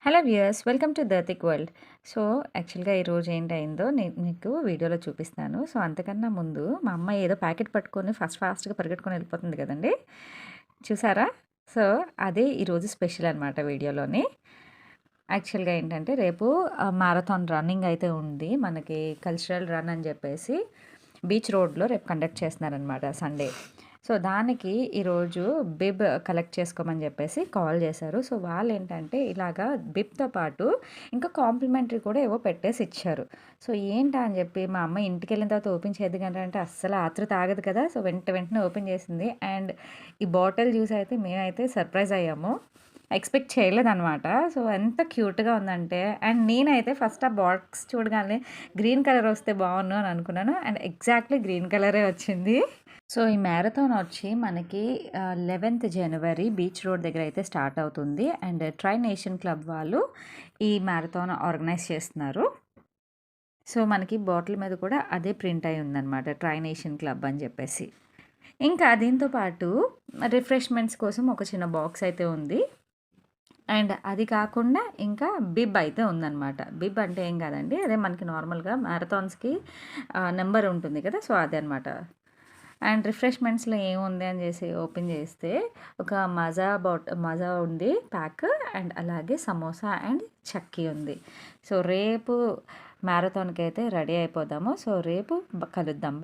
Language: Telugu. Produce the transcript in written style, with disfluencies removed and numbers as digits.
హలో వ్యూయర్స్, వెల్కమ్ టు దర్తిక్ వరల్డ్. సో, యాక్చువల్‌గా ఈరోజు ఏంటయిందో మీకు వీడియోలో చూపిస్తాను. సో, అంతకన్నా ముందు మా అమ్మ ఏదో ప్యాకెట్ పట్టుకొని ఫాస్ట్‌గా పరిగెట్టుకొని వెళ్ళిపోతుంది కదండీ! చూసారా? సో, అదే ఈరోజు స్పెషల్ అనమాట వీడియోలోని. యాక్చువల్‌గా ఏంటంటే రేపు మారథాన్ రన్నింగ్ అయితే ఉంది. మనకి కల్చరల్ రన్ అని చెప్పేసి బీచ్ రోడ్‌లో రేపు కండక్ట్ చేస్తున్నారనమాట సండే. సో, దానికి ఈరోజు బిబ్ కలెక్ట్ చేసుకోమని చెప్పేసి కాల్ చేశారు. సో, వాళ్ళేంటంటే ఇలాగా బిబ్‌తో పాటు ఇంకా కాంప్లిమెంటరీ కూడా ఏవో పెట్టేసి ఇచ్చారు. సో, ఏంటా అని చెప్పి మా అమ్మ ఇంటికెళ్ళిన తర్వాత ఓపెన్ చేద్దుగానంటే అంటే అస్సలు ఆతృత ఆగదు కదా! సో, వెంటనే ఓపెన్ చేసింది. అండ్ ఈ బాటిల్ చూసి అయితే మేమైతే సర్ప్రైజ్ అయ్యాము. ఎక్స్‌పెక్ట్ చేయలేదనమాట. సో, ఎంత క్యూట్‌గా ఉందంటే అండ్ నేనైతే ఫస్ట్ ఆ బాక్స్ చూడగానే గ్రీన్ కలర్ వస్తే బావున్ను అని అనుకున్నాను. అండ్ ఎగ్జాక్ట్‌లీ గ్రీన్ కలరే వచ్చింది. సో, ఈ మ్యారథాన్ వచ్చి మనకి 11థ్ జనవరి బీచ్ రోడ్ దగ్గర అయితే స్టార్ట్ అవుతుంది. అండ్ ట్రై నేషన్ క్లబ్ వాళ్ళు ఈ మ్యారథాన్ ఆర్గనైజ్ చేస్తున్నారు. సో, మనకి బాటిల్ మీద కూడా అదే ప్రింట్ అయి ఉందనమాట. ట్రై నేషన్ క్లబ్ అని చెప్పేసి. ఇంకా దీంతో పాటు రిఫ్రెష్‌మెంట్స్ కోసం ఒక చిన్న బాక్స్ అయితే ఉంది. అండ్ అది కాకుండా ఇంకా బిబ్ అయితే ఉందనమాట. బిబ్ అంటే ఏం కాదండి. అదే మనకి నార్మల్‌గా మ్యారథాన్స్‌కి నంబర్ ఉంటుంది కదా! సో, అదే అనమాట. అండ్ రిఫ్రెష్మెంట్స్‌లో ఏముంది అని ఓపెన్ చేస్తే ఒక మజా ఉంది ప్యాక్. అండ్ అలాగే సమోసా అండ్ చక్కీ ఉంది. సో, రేపు మ్యారథాన్‌కి అయితే రెడీ అయిపోదాము. సో, రేపు కలుద్దాం.